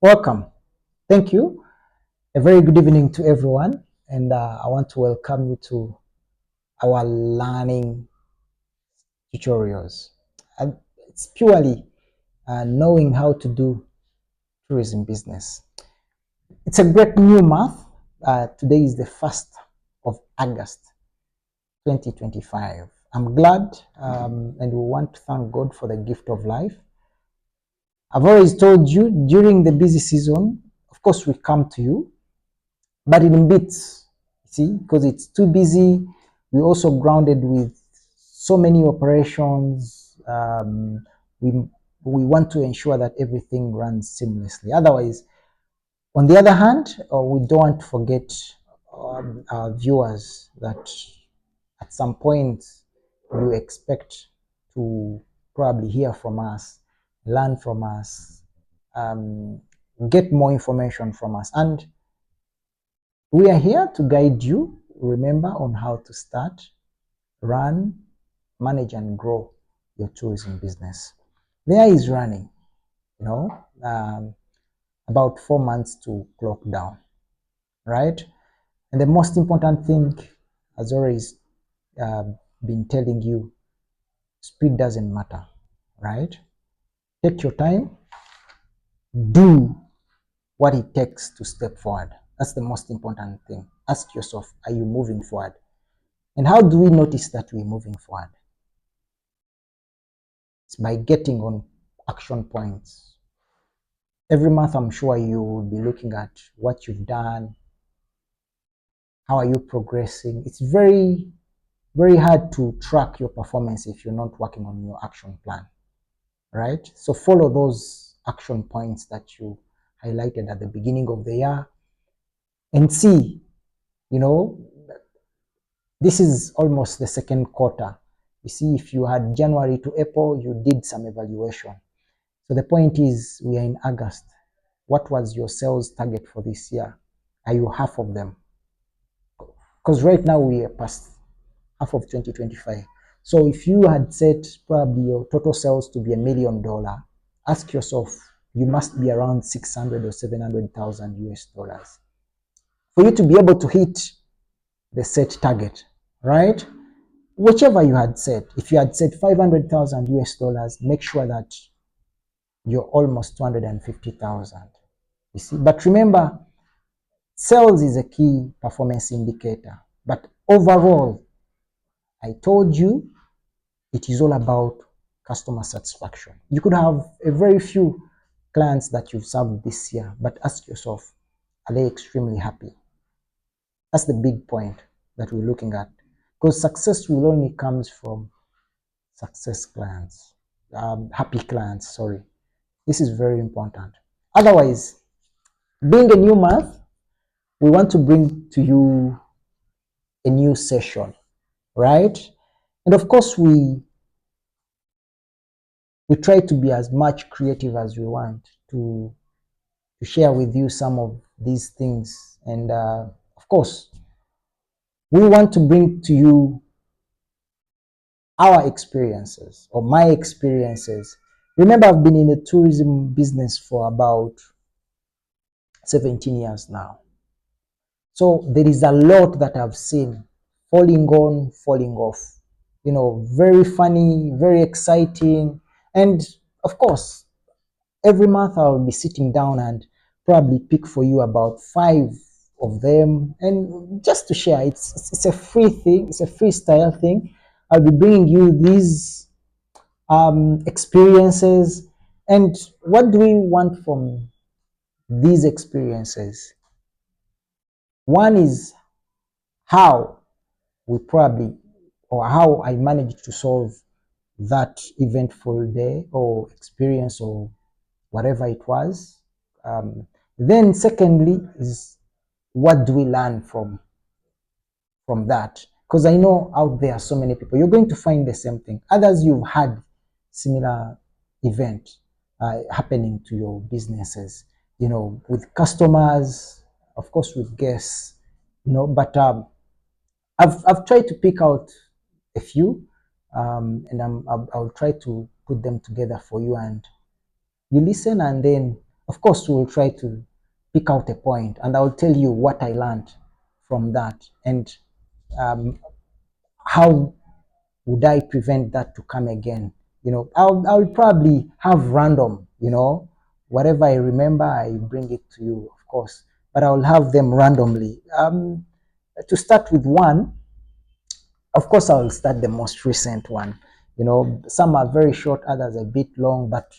Welcome. Thank you. A very good evening to everyone. And I want to welcome you to our learning tutorials. And it's purely knowing how to do tourism business. It's a great new month. Today is the 1st of August 2025. I'm glad and we want to thank God for the gift of life. I've always told you during the busy season, of course, we come to you, but in bits, see, because it's too busy. We're also grounded with so many operations. We we want to ensure that everything runs seamlessly. Otherwise, on the other hand, we don't want to forget our viewers that at some point you expect to probably hear from us, learn from us, um, get more information from us. And we are here to guide you, remember, on how to start, run, manage, and grow your tourism business. There is running, you know, about 4 months to clock down, right? And the most important thing, as always, uh, been telling you, speed doesn't matter, right? Take your time, do what it takes to step forward. That's the most important thing. Ask yourself, are you moving forward? And how do we notice that we're moving forward? It's by getting on action points. Every month, I'm sure you will be looking at what you've done, how are you progressing. It's very, very hard to track your performance if you're not working on your action plan, right? So follow those action points that you highlighted at the beginning of the year and see, you know, this is almost the second quarter. You see, if you had January to April, you did some evaluation. So the point is, we are in August. What was your sales target for this year? Are you half of them? Because right now we are past half of 2025. So if you had set probably your total sales to be $1 million, ask yourself, you must be around 600 or 700,000 US dollars for you to be able to hit the set target, right? Whichever you had set, if you had set 500,000 US dollars, make sure that you're almost 250,000. You see, but remember, sales is a key performance indicator. But overall, I told you it is all about customer satisfaction. You could have a very few clients that you've served this year, but ask yourself, are they extremely happy? That's the big point that we're looking at. Because success will only comes from success clients, happy clients, sorry. This is very important. Otherwise, being a new month, we want to bring to you a new session, right? And of course, we try to be as much creative as we want to share with you some of these things. And of course, we want to bring to you our experiences or my experiences. Remember, I've been in the tourism business for about 17 years now. So there is a lot that I've seen falling on, falling off. You know, very funny, very exciting. And of course, every month I'll be sitting down and probably pick for you about 5 of them. And just to share, it's a free thing, it's a freestyle thing. I'll be bringing you these experiences. And what do we want from these experiences? One is how we probably, or how I managed to solve that eventful day or experience or whatever it was. Then secondly is, what do we learn from that? Because I know out there so many people, you're going to find the same thing. Others, you've had similar event happening to your businesses, you know, with customers, of course, with guests, you know, but I've tried to pick out a few, and I'll try to put them together for you, and you listen, and then Of course, we'll try to pick out a point, and I'll tell you what I learned from that, and um, how would I prevent that to come again. I'll probably have random, whatever I remember, I bring it to you, of course, but I'll have them randomly. To start with one, of course, I'll start the most recent one. Some are very short, others a bit long, but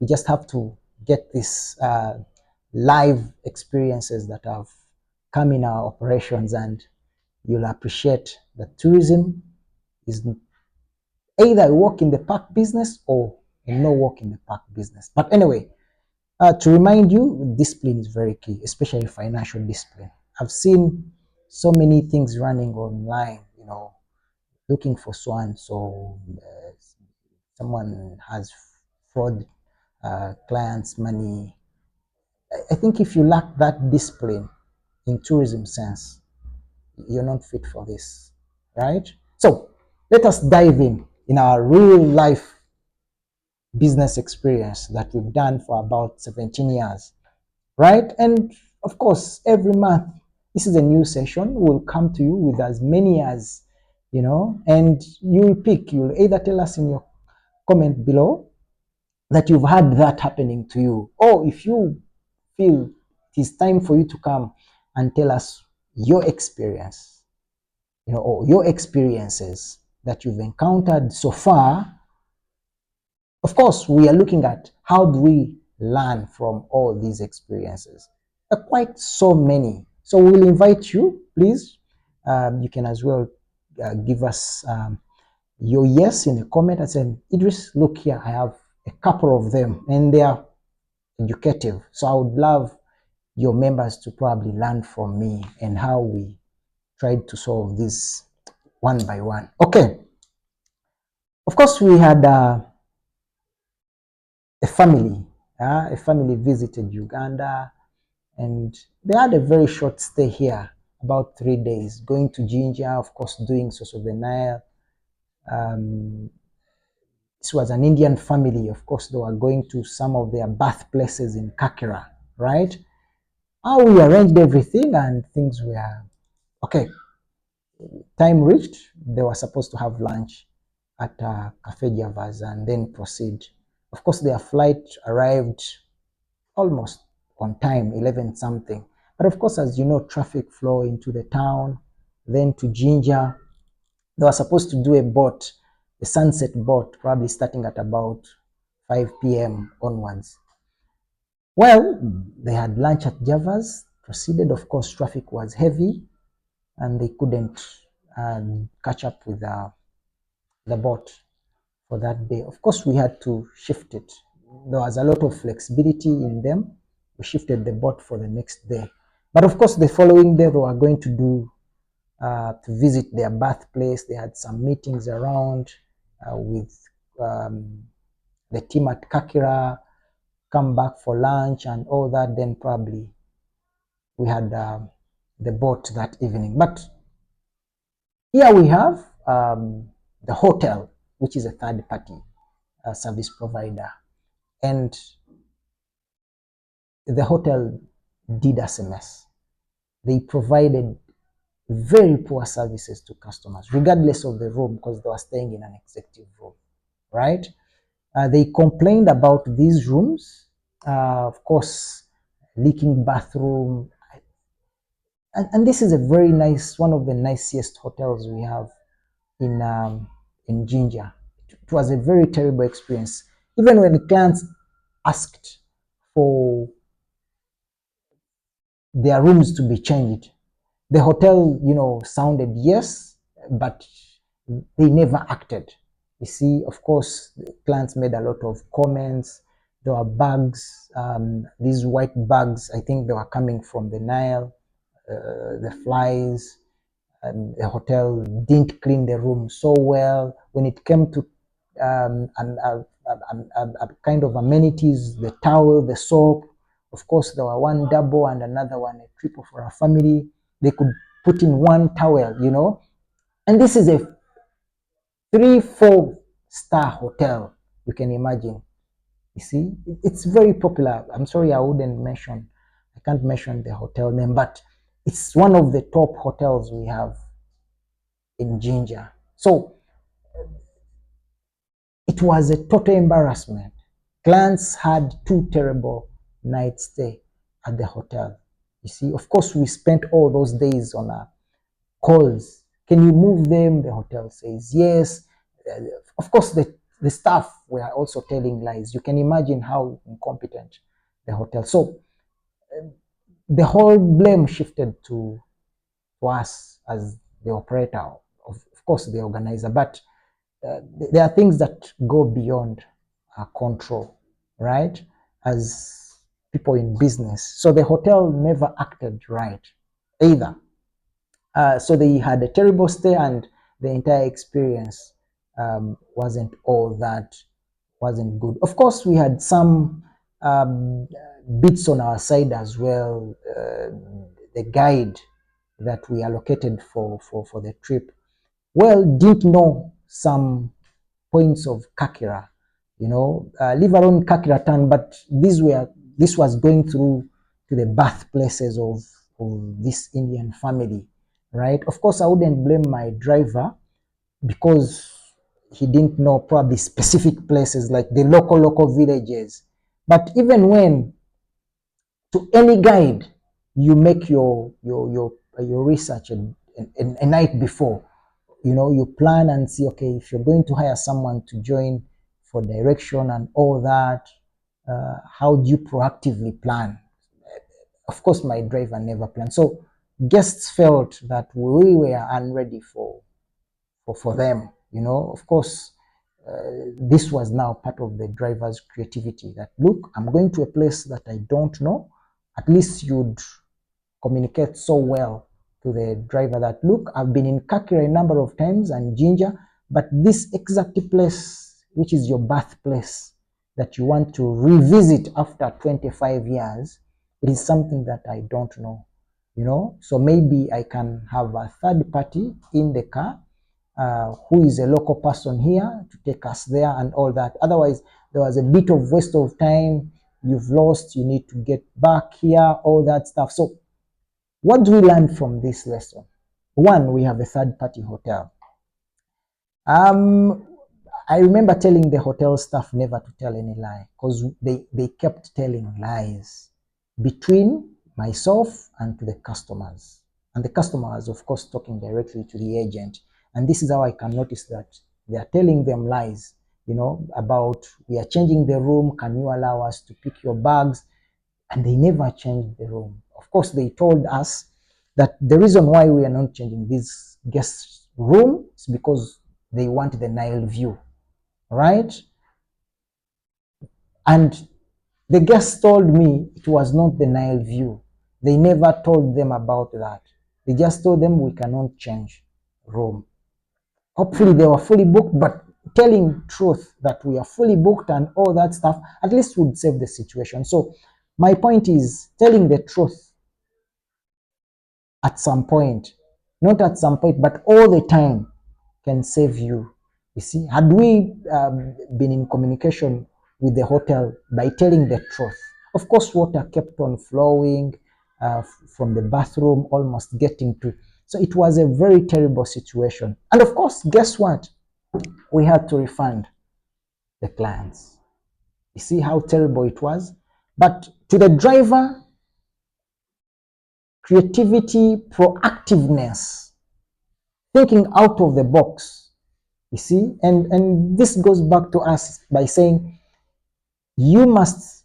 we just have to get this live experiences that have come in our operations, and you'll appreciate that tourism is either a walk in the park business or a no walk in the park business. But anyway, to remind you, discipline is very key, especially financial discipline. I've seen so many things running online, looking for swan. So someone has fraud clients' money. I think if you lack that discipline in tourism sense, you're not fit for this, right? So let us dive in our real life business experience that we've done for about 17 years, right? And of course, every month, this is a new session. We'll come to you with as many as, and you'll either tell us in your comment below that you've had that happening to you, or if you feel it is time for you to come and tell us your experience, or your experiences that you've encountered so far. Of course, we are looking at how do we learn from all these experiences. There are quite so many. So we'll invite you, please. You can as well give us your yes in the comment and say, Idris, look here, I have a couple of them and they are educative. So I would love your members to probably learn from me and how we tried to solve this one by one. Okay. Of course, we had a family. A family visited Uganda, and they had a very short stay here, about 3 days, going to Ginger, of course, doing Source of the Nile. This was an Indian family. Of course, they were going to some of their birthplaces in Kakira, right? How we arranged everything and things were okay. Time reached, they were supposed to have lunch at Cafe Javas and then proceed. Of course, their flight arrived almost on time, 11 something. But of course, as you know, traffic flow into the town, then to Ginger. They were supposed to do a sunset boat, probably starting at about 5 p.m. onwards. Well, they had lunch at Java's, proceeded. Of course, traffic was heavy and they couldn't catch up with the boat for that day. Of course, we had to shift it. There was a lot of flexibility in them. We shifted the boat for the next day. But of course, the following day, they were going to visit their birthplace. They had some meetings around with the team at Kakira, come back for lunch and all that. Then probably we had the boat that evening. But here we have the hotel, which is a third party service provider. And the hotel did us a mess. They provided very poor services to customers, regardless of the room, because they were staying in an executive room, right? They complained about these rooms, of course, leaking bathroom. And this is a very nice, one of the nicest hotels we have in Ginger. It was a very terrible experience. Even when the clients asked for their rooms to be changed, the hotel, sounded yes, but they never acted. You see, of course, the clients made a lot of comments. There were bugs, these white bugs, I think they were coming from the Nile, the flies. The hotel didn't clean the room so well. When it came to a kind of amenities, the towel, the soap, of course, there were one double and another one a triple for a family. They could put in one towel. And this is a 3-4 star hotel, you can imagine. You see, it's very popular. I'm sorry, I can't mention the hotel name, but it's one of the top hotels we have in Ginger. So it was a total embarrassment. Clients had two terrible night stay at the hotel. You see, of course, we spent all those days on our calls. Can you move them? The hotel says yes. Of course, the staff were also telling lies. You can imagine how incompetent the hotel. So the whole blame shifted to us as the operator, of course, the organizer. But there are things that go beyond our control, right? As people in business. So the hotel never acted right either. So they had a terrible stay, and the entire experience wasn't good. Of course, we had some bits on our side as well. The guide that we allocated for the trip, well, didn't know some points of Kakira, leave alone Kakira town, but this was going through to the birthplaces of this Indian family, right? Of course, I wouldn't blame my driver because he didn't know probably specific places like the local villages. But even when to any guide, you make your research a night before. You plan and see, okay, if you're going to hire someone to join for direction and all that, how do you proactively plan? Of course, my driver never planned. So guests felt that we were unready for them. Of course, this was now part of the driver's creativity that, look, I'm going to a place that I don't know. At least you'd communicate so well to the driver that, look, I've been in Kakira a number of times and Ginger, but this exact place, which is your birthplace, that you want to revisit after 25 years, it is something that I don't know. So maybe I can have a third party in the car who is a local person here to take us there and all that. Otherwise, there was a bit of waste of time. You've lost, you need to get back here, all that stuff. So what do we learn from this lesson? One, we have a third party hotel. I remember telling the hotel staff never to tell any lie, because they kept telling lies between myself and to the customers. And the customers, of course, talking directly to the agent. And this is how I can notice that they are telling them lies, about, we are changing the room. Can you allow us to pick your bags? And they never changed the room. Of course, they told us that the reason why we are not changing this guest room is because they want the Nile view, right? And the guests told me it was not the Nile view. They never told them about that. They just told them we cannot change room. Hopefully they were fully booked, but telling truth that we are fully booked and all that stuff at least would save the situation. So my point is, telling the truth at some point, not at some point, but all the time, can save you. You see, had we been in communication with the hotel by telling the truth, of course, water kept on flowing from the bathroom, almost getting to. So it was a very terrible situation. And of course, guess what? We had to refund the clients. You see how terrible it was? But to the driver, creativity, proactiveness, thinking out of the box, you see, and this goes back to us by saying you must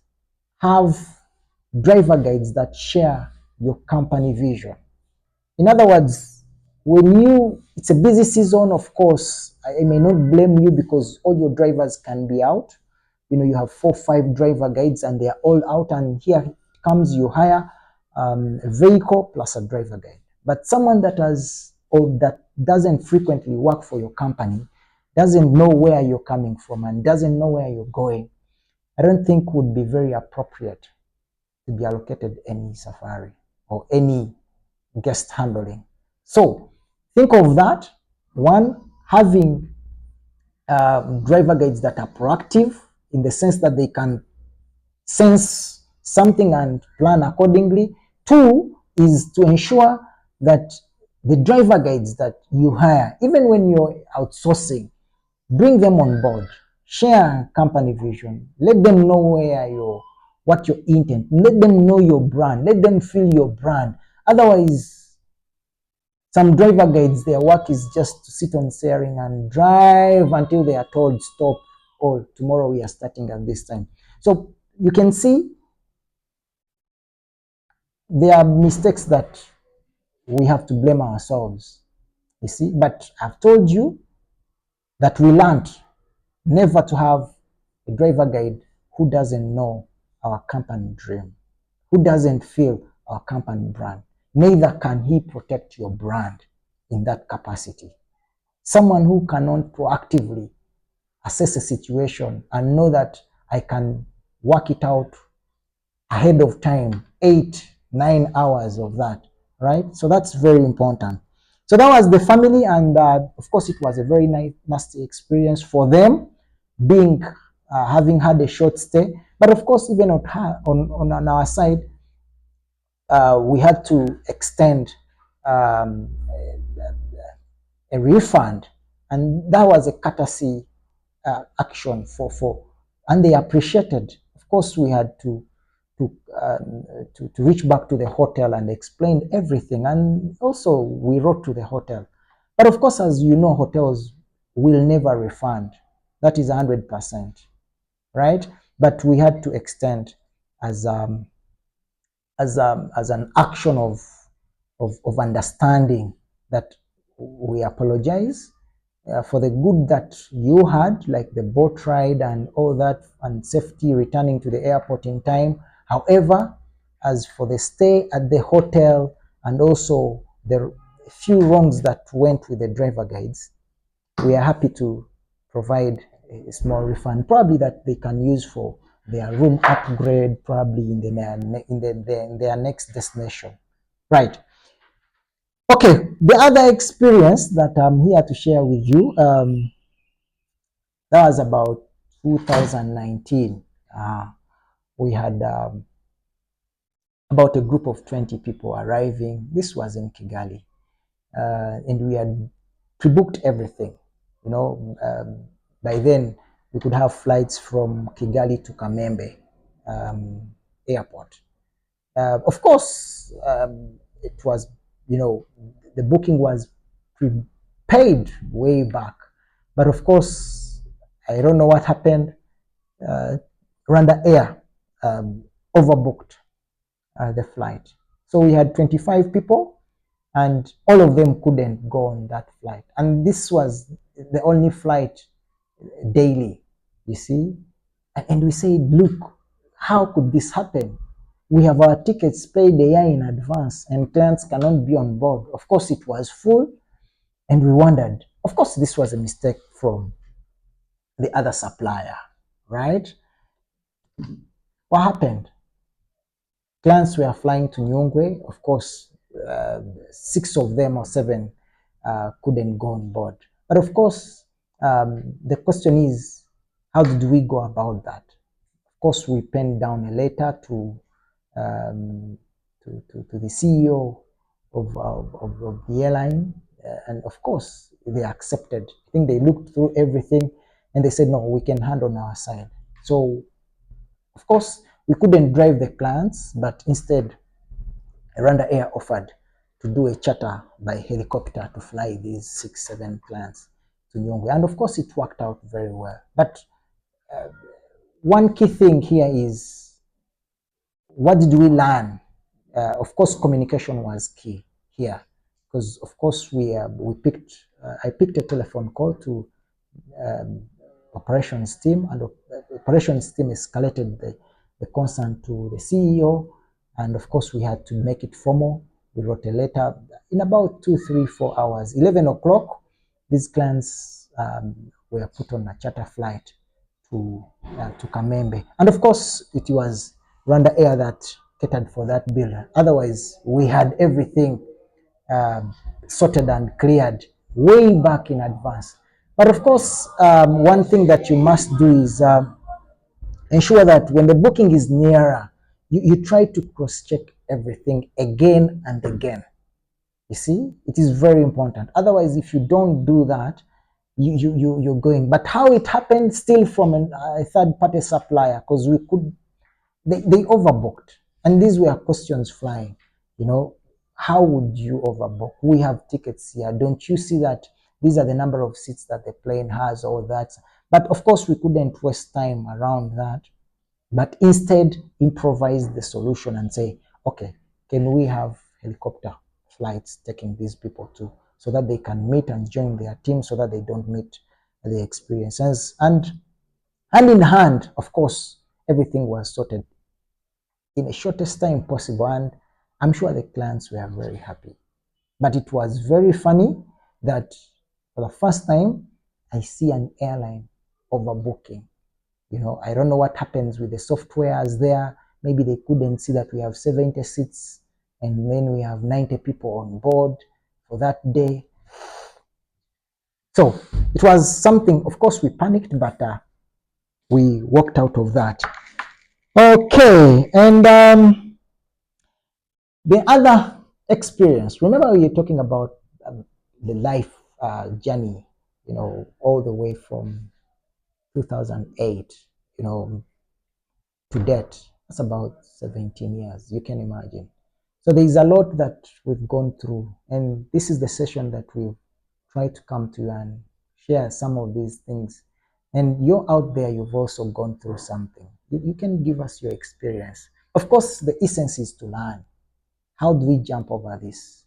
have driver guides that share your company vision. In other words, it's a busy season, of course, I may not blame you because all your drivers can be out. You have 4-5 driver guides and they're all out, and here comes you hire a vehicle plus a driver guide. But someone that doesn't frequently work for your company, doesn't know where you're coming from and doesn't know where you're going, I don't think would be very appropriate to be allocated any safari or any guest handling. So think of that. One, having driver guides that are proactive in the sense that they can sense something and plan accordingly. Two is to ensure that the driver guides that you hire, even when you're outsourcing, bring them on board, share company vision, let them know what your intent, let them know your brand, let them feel your brand. Otherwise, some driver guides, their work is just to sit on steering and drive until they are told stop, or tomorrow we are starting at this time. So you can see there are mistakes that we have to blame ourselves, you see. But I've told you that we learned never to have a driver guide who doesn't know our company dream, who doesn't feel our company brand. Neither can he protect your brand in that capacity. Someone who cannot proactively assess a situation and know that I can work it out ahead of time, 8, 9 hours of that, right? So that's very important. So that was the family, and of course, it was a very nasty experience for them, being having had a short stay. But of course, even on our side, we had to extend um, a refund, and that was a courtesy action and they appreciated. Of course, we had to, to reach back to the hotel and explain everything, and also we wrote to the hotel. But of course, as you know, hotels will never refund. That is 100%, right? But we had to extend as as an action of understanding that we apologize for the good that you had, like the boat ride and all that, and safety returning to the airport in time. However, as for the stay at the hotel and also the few wrongs that went with the driver guides, we are happy to provide a small refund, probably that they can use for their room upgrade, probably in their next destination. Right. Okay. The other experience that I'm here to share with you, that was about 2019. We had about a group of 20 people arriving. This was in Kigali, and we had pre-booked everything. You know, by then we could have flights from Kigali to Kamembe airport. Of course, it was, you know, the booking was prepaid way back, but of course, I don't know what happened. Uh, Rwanda Air overbooked the flight. So we had 25 people, and all of them couldn't go on that flight. And this was the only flight daily, you see. And we said, look, how could this happen? We have our tickets paid a year in advance and clients cannot be on board. Of course, it was full, and we wondered. Of course, this was a mistake from the other supplier, right? What happened? Clients were flying to Nyungwe. Of course, 6 or 7 of them couldn't go on board. But of course, the question is, how did we go about that? Of course, we penned down a letter to the CEO of the airline, and of course, they accepted. I think they looked through everything and they said, no, we can hand on our side. So, of course, we couldn't drive the clients, but instead, Rwanda Air offered to do a charter by helicopter to fly these 6, 7 clients to Nyungwe. And of course, it worked out very well. But one key thing here is, what did we learn? Of course, communication was key here, because of course I picked a telephone call to operations team, and operations team escalated the concern to the CEO, and of course we had to make it formal. We wrote a letter in about 2, 3, 4 hours. 11 o'clock, these clients were put on a charter flight to Kamembe, and of course it was Rwanda Air that catered for that bill. Otherwise, we had everything sorted and cleared way back in advance. But of course, one thing that you must do is ensure that when the booking is nearer, you try to cross-check everything again and again. You see, it is very important. Otherwise, if you don't do that, you're going. But how it happened still from a third-party supplier, because they overbooked. And these were questions flying, you know, how would you overbook? We have tickets here. Don't you see that these are the number of seats that the plane has, or that? But of course, we couldn't waste time around that, but instead improvise the solution and say, okay, can we have helicopter flights taking these people to, so that they can meet and join their team, so that they don't meet the experiences. And hand in hand, of course, everything was sorted in the shortest time possible, and I'm sure the clients were very happy. But it was very funny that for the first time I see an airline overbooking. You know, I don't know what happens with the softwares there. Maybe they couldn't see that we have 70 seats and then we have 90 people on board for that day. So it was something, of course, we panicked, but we walked out of that. Okay, and the other experience, remember we were talking about the life journey, you know, all the way from 2008, you know, to date. That's about 17 years, you can imagine. So there's a lot that we've gone through, and this is the session that we've tried to come to you and share some of these things. And you're out there, you've also gone through something. You can give us your experience. Of course, the essence is to learn. How do we jump over this?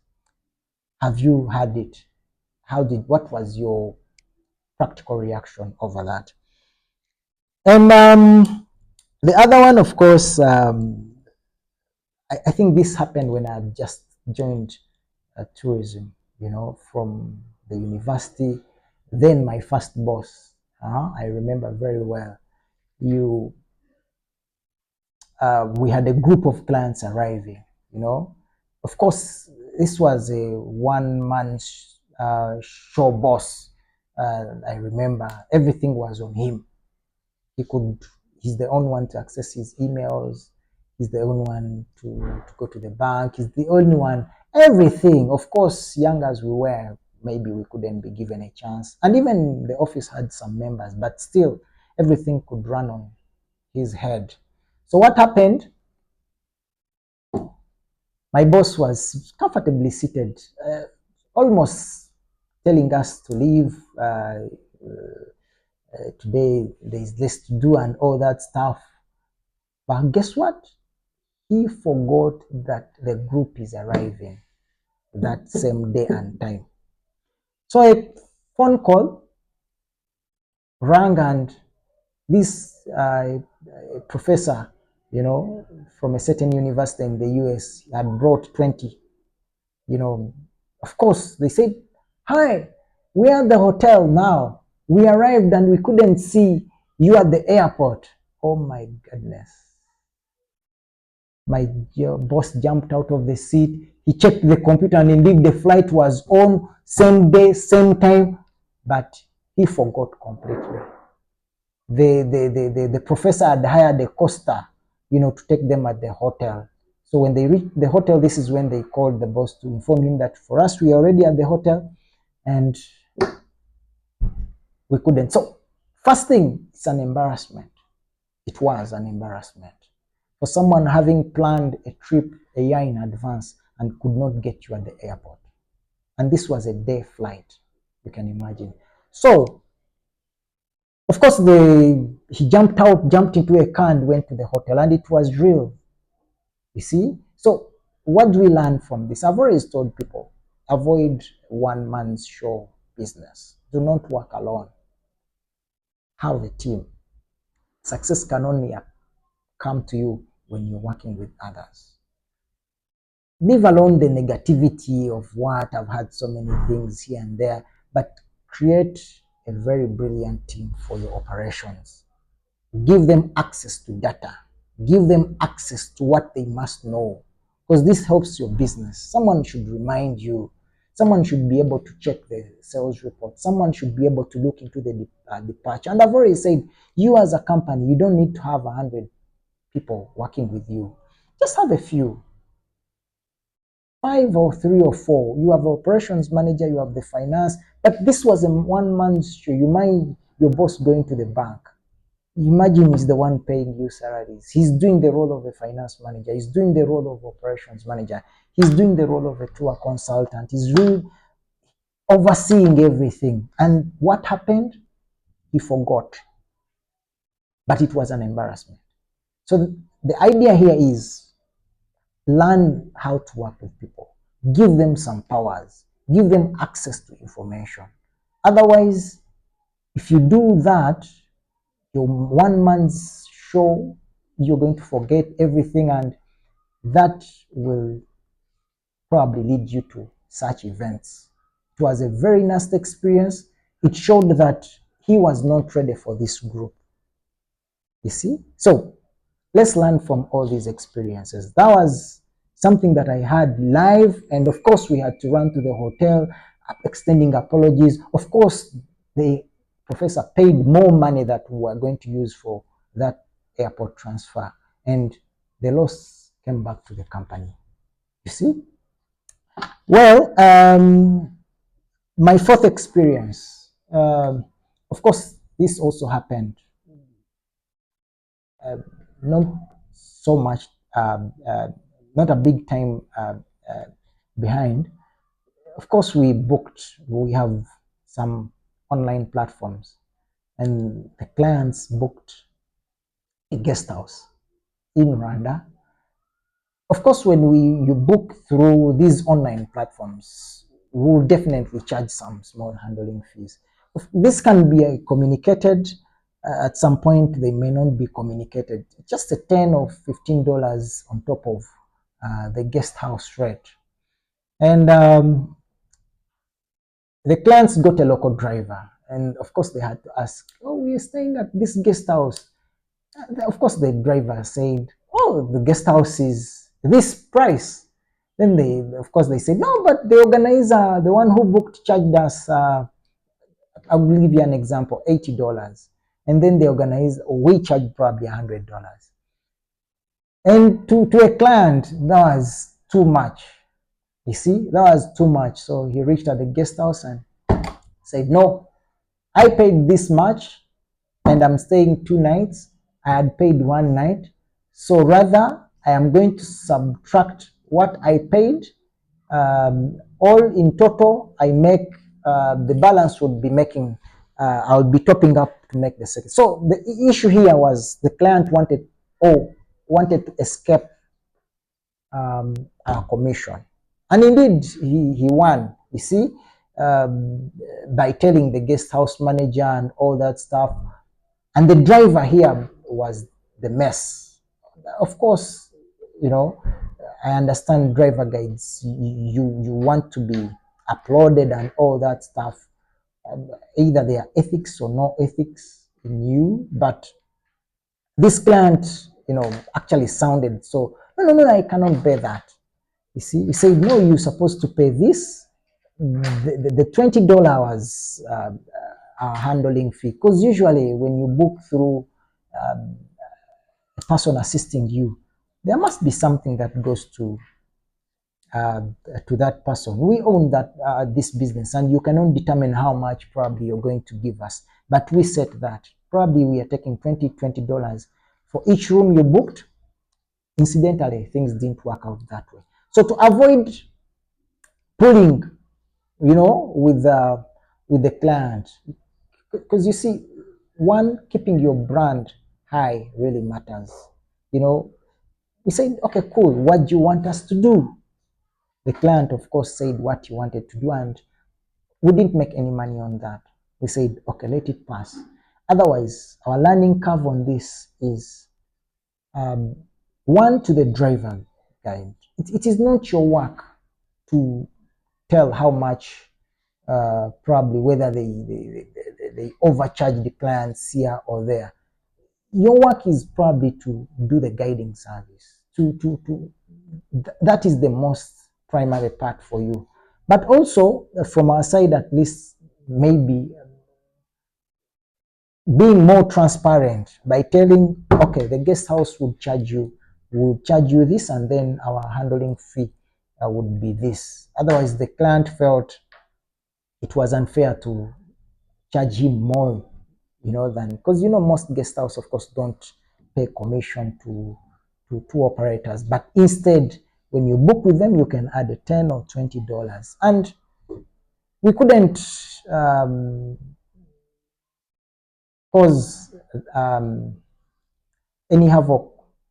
Have you had it? What was your practical reaction over that? And the other one, of course, I think this happened when I just joined tourism, you know, from the university. Then my first boss, I remember very well. We had a group of clients arriving, you know. Of course, this was a one-man show boss. I remember everything was on him. He's the only one to access his emails. He's the only one to go to the bank. He's the only one, everything. Of course, young as we were, maybe we couldn't be given a chance. And even the office had some members, but still, everything could run on his head. So what happened? My boss was comfortably seated, almost telling us to leave. Today there's less to do and all that stuff. But guess what? He forgot that the group is arriving that same day and time. So a phone call rang, and this professor, you know, from a certain university in the US had brought 20. You know, of course, they said, hi, we are at the hotel now. We arrived and we couldn't see you at the airport. Oh my goodness. My boss jumped out of the seat. He checked the computer, and indeed the flight was on, same day, same time, but he forgot completely. The professor had hired a coaster, you know, to take them at the hotel. So when they reached the hotel, this is when they called the boss to inform him that for us, we are already at the hotel and we couldn't. So first thing, it's an embarrassment. It was an embarrassment for someone having planned a trip a year in advance and could not get you at the airport. And this was a day flight, you can imagine. So, of course, he jumped into a car and went to the hotel, and it was real. You see? So, what do we learn from this? I've always told people, avoid one man's show business. Do not work alone. Have a team. Success can only come to you when you're working with others. Leave alone the negativity of what I've had so many things here and there, but create a very brilliant team for your operations. Give them access to data. Give them access to what they must know, because this helps your business. Someone should remind you Someone should be able to check the sales report. Someone should be able to look into the departure. And I've already said, you as a company, you don't need to have 100 people working with you. Just have a few, 5 or 3 or 4. You have operations manager, you have the finance, but this was a one-man show. You mind your boss going to the bank. Imagine he's the one paying you salaries. He's doing the role of a finance manager. He's doing the role of operations manager. He's doing the role of a tour consultant. He's really overseeing everything. And what happened? He forgot. But it was an embarrassment. So the idea here is learn how to work with people. Give them some powers. Give them access to information. Otherwise, if you do that, your one man's show, you're going to forget everything, and that will probably lead you to such events. It was a very nasty experience. It showed that he was not ready for this group. You see? So let's learn from all these experiences. That was something that I had live, and of course we had to run to the hotel, extending apologies. Of course, the professor paid more money that we were going to use for that airport transfer, and the loss came back to the company. You see? Well, my fourth experience, of course, this also happened uh, not so much, not a big time behind. Of course, we have some online platforms, and the clients booked a guest house in Rwanda. Of course, when you book through these online platforms, we'll definitely charge some small handling fees. This can be communicated. At some point, they may not be communicated. Just a $10 or $15 on top of the guest house rate. And the clients got a local driver. And of course, they had to ask, oh, we're staying at this guest house. Of course, the driver said, oh, the guest house is this price. Then of course, they said, no, but the organizer, the one who booked, charged us, I'll give you an example, $80. And then the organizer, we charged probably $100. And to a client, that was too much. You see, that was too much. So he reached at the guest house and said, no, I paid this much and I'm staying 2 nights. I had paid 1 night. So rather, I am going to subtract what I paid. All in total, I make the balance would be making, I'll be topping up to make the second. So the issue here was the client wanted to escape our commission. And indeed, he won, you see, by telling the guest house manager and all that stuff. And the driver here was the mess. Of course, you know, I understand driver guides, you want to be uploaded and all that stuff. Either there are ethics or no ethics in you, but this client, actually sounded so, no, I cannot bear that. You see, he said, no, you're supposed to pay this. The $20 was our handling fee. Because usually when you book through a person assisting you, there must be something that goes uh, to that person. We own that this business, and you cannot determine how much probably you're going to give us. But we set that. Probably we are taking $20 for each room you booked. Incidentally, things didn't work out that way. So to avoid pulling, with the client, because you see, one, keeping your brand high really matters. We said, okay, cool. What do you want us to do? The client, of course, said what he wanted to do, and we didn't make any money on that. We said, okay, let it pass. Otherwise, our learning curve on this is one, to the driver guide. It is not your work to tell how much, probably whether they overcharge the clients here or there. Your work is probably to do the guiding service. That is the most primary part for you. But also from our side, at least, maybe being more transparent by telling, okay, the guest house will charge you this, and then our handling fee would be this. Otherwise, the client felt it was unfair to charge him more, than, because most guest house, of course, don't pay commission to tour operators, but instead, when you book with them, you can add a $10 or $20, and we couldn't cause any havoc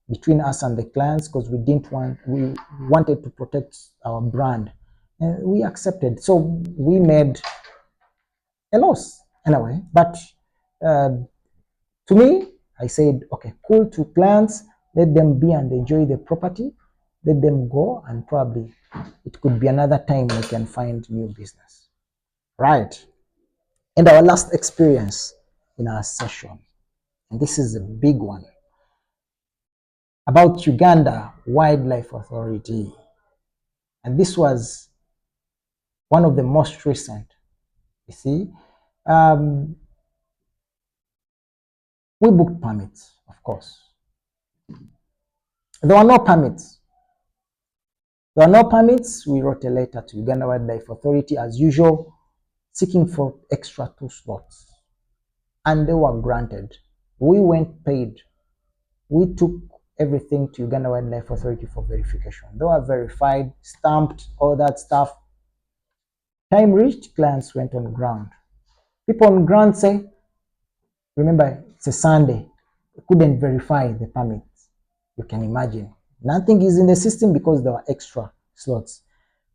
between us and the clients, because we wanted to protect our brand, and we accepted. So we made a loss anyway. But uh, to me, I said, okay, cool, to clients, let them be and enjoy the property, let them go, and probably it could be another time we can find new business. Right. And our last experience in our session, and this is a big one, about Uganda Wildlife Authority. And this was one of the most recent. You see, um, we booked permits, of course. There were no permits. There were no permits. We wrote a letter to Uganda Wildlife Authority as usual, seeking for extra 2 slots. And they were granted. We went paid. We took everything to Uganda Wildlife Authority for verification. They were verified, stamped, all that stuff. Time reached, clients went on ground. People on ground say, remember, it's a Sunday. They couldn't verify the permits. You can imagine. Nothing is in the system because there were extra slots.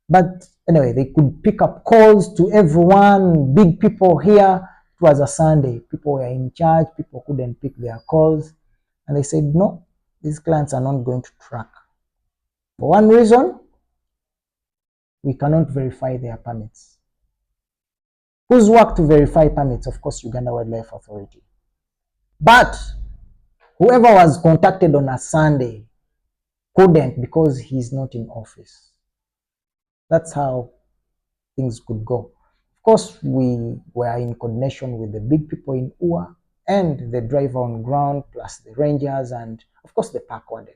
But anyway, they could pick up calls to everyone, big people here. It was a Sunday. People were in charge. People couldn't pick their calls. And they said, no, these clients are not going to track. For one reason, we cannot verify their permits. Whose work to verify permits? Of course, Uganda Wildlife Authority. But whoever was contacted on a Sunday couldn't, because he's not in office. That's how things could go. Of course, we were in coordination with the big people in UA and the driver on ground, plus the rangers, and of course the park warden.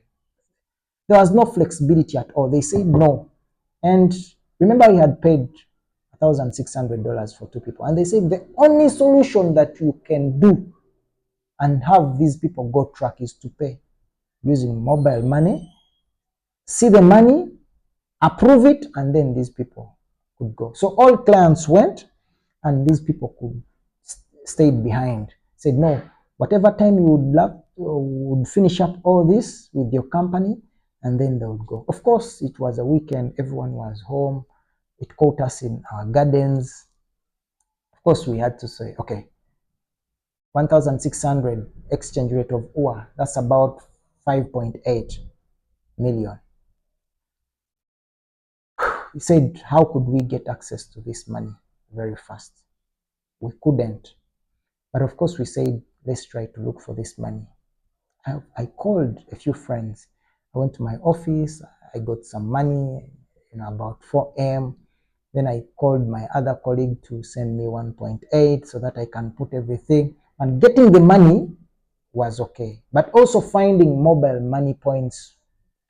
There was no flexibility at all. They said no. And remember, we had paid $1,600 for 2 people. And they said the only solution that you can do and have these people go track is to pay using mobile money, see the money, approve it, and then these people could go. So all clients went, and these people could stayed behind. Said, no, whatever time you would love, would finish up all this with your company, and then they would go. Of course, it was a weekend. Everyone was home. It caught us in our gardens. Of course, we had to say, okay, 1,600 exchange rate of UA, that's about 5.8 million. He said, how could we get access to this money very fast? We couldn't. But of course, we said, let's try to look for this money. I called a few friends. I went to my office. I got some money, about 4 a.m. Then I called my other colleague to send me 1.8 so that I can put everything. And getting the money was okay. But also finding mobile money points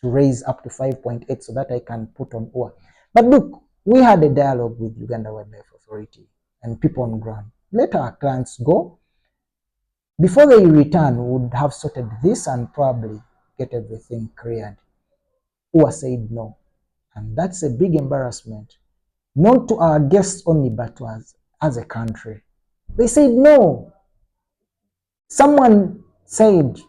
to raise up to 5.8 so that I can put on UA. But look, we had a dialogue with Uganda Wildlife Authority and people on ground. Let our clients go. Before they return, we would have sorted this and probably get everything cleared. UA said no. And that's a big embarrassment. Not to our guests only, but to us as a country. They said no. Someone said,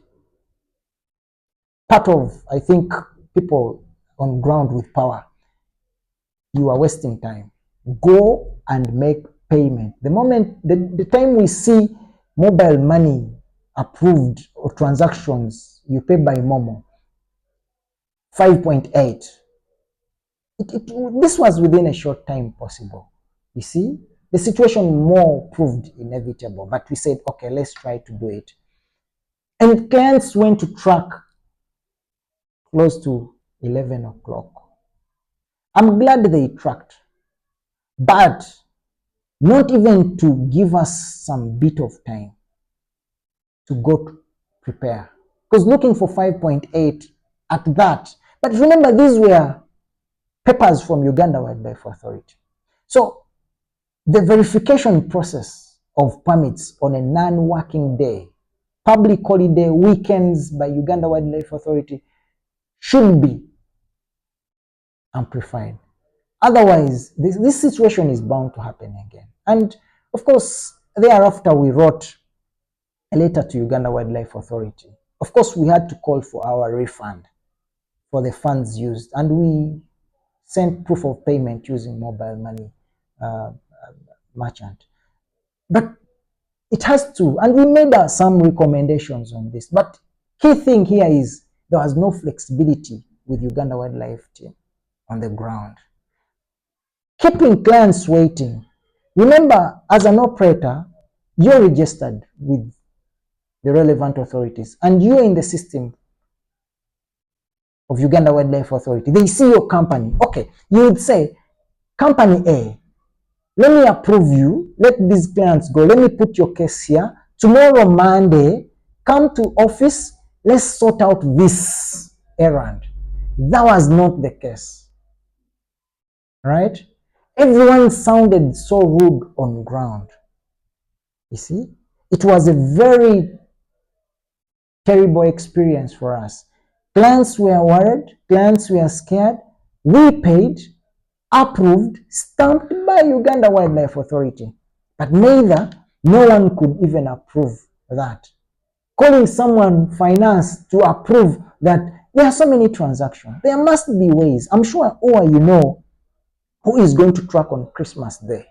part of, I think, people on ground with power, you are wasting time. Go and make payment. The time we see mobile money approved or transactions, you pay by Momo, 5.8. This was within a short time possible. You see, the situation more proved inevitable, but we said, okay, let's try to do it. And clients went to track close to 11 o'clock. I'm glad they tracked, but not even to give us some bit of time to go to prepare. Because looking for 5.8 at that, but remember, these were papers from Uganda Wildlife Authority. So the verification process of permits on a non-working day, public holiday, weekends by Uganda Wildlife Authority should be amplified. Otherwise, this situation is bound to happen again. And of course, thereafter, we wrote a letter to Uganda Wildlife Authority. Of course, we had to call for our refund for the funds used, and we sent proof of payment using mobile money merchant. But it has to, and we made some recommendations on this. But key thing here is there was no flexibility with Uganda Wildlife team on the ground, keeping clients waiting. Remember, as an operator, you're registered with the relevant authorities and you're in the system of Uganda Wildlife Authority. They see your company. Okay, you would say, Company A, let me approve you, let these clients go, let me put your case here. Tomorrow, Monday, come to office, let's sort out this errand. That was not the case, right? Everyone sounded so rude on ground. You see, it was a very terrible experience for us. Clients were worried, clients were scared. We paid, approved, stamped by Uganda Wildlife Authority. But no one could even approve that. Calling someone finance to approve that there are so many transactions. There must be ways. I'm sure all you know who is going to track on Christmas Day.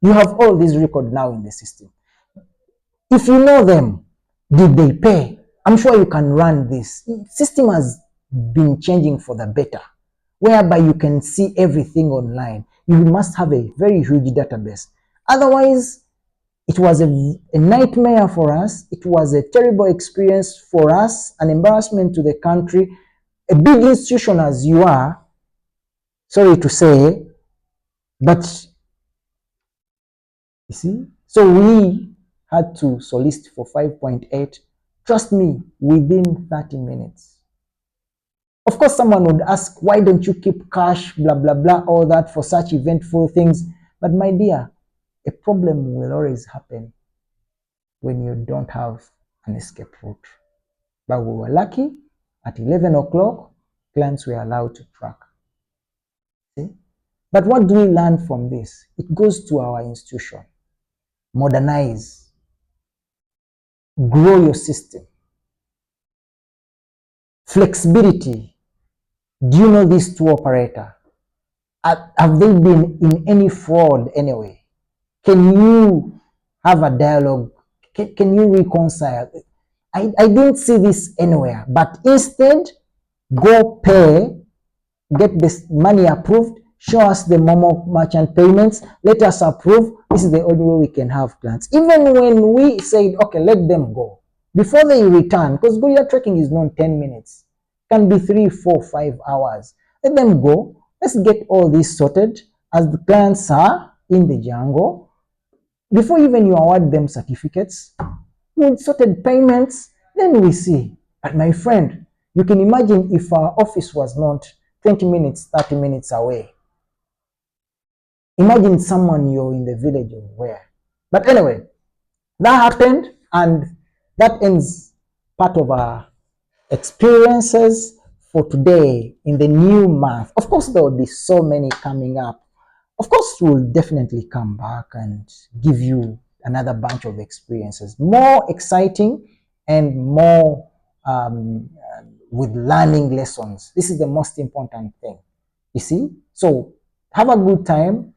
You have all these records now in the system. If you know them, did they pay? I'm sure you can run this. The system has been changing for the better, whereby you can see everything online. You must have a very huge database. Otherwise, it was a nightmare for us. It was a terrible experience for us, an embarrassment to the country. A big institution as you are, sorry to say, but you see, so we had to solicit for 5.8. Trust me, within 30 minutes. Of course, someone would ask, why don't you keep cash, blah, blah, blah, all that for such eventful things? But my dear, a problem will always happen when you don't have an escape route. But we were lucky, at 11 o'clock, clients were allowed to track. See? But what do we learn from this? It goes to our institution. Modernize, grow your system. Flexibility. Do you know these two operators? Have they been in any fraud anyway? Can you have a dialogue? Can you reconcile? I didn't see this anywhere, but instead, go pay, get this money approved, show us the Momo merchant payments, let us approve. This is the only way we can have clients. Even when we said, okay, let them go, before they return, because gorilla trekking is not 10 minutes, can be 3, 4, 5 hours. Let them go. Let's get all this sorted as the clients are in the jungle. Before even you award them certificates, with sorted payments, then we see. But my friend, you can imagine if our office was not 20 minutes, 30 minutes away. Imagine someone you're in the village or where. But anyway, that happened, and that ends part of our experiences for today in the new month. Of course, there will be so many coming up. Of course, we'll definitely come back and give you another bunch of experiences, more exciting and more with learning lessons. This is the most important thing, you see. So have a good time.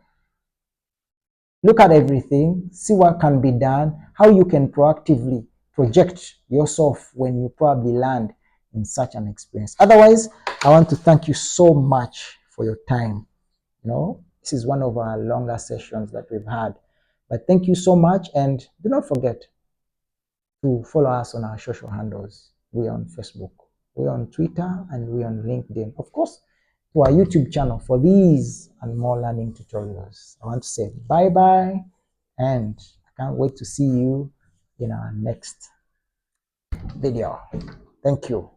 Look at everything, see what can be done, how you can proactively project yourself when you probably land in such an experience. Otherwise, I want to thank you so much for your time. This is one of our longer sessions that we've had. But thank you so much, and do not forget to follow us on our social handles. We're on Facebook, we're on Twitter, and we're on LinkedIn. Of course, to our YouTube channel for these and more learning tutorials. I want to say bye bye, and I can't wait to see you in our next video. Thank you.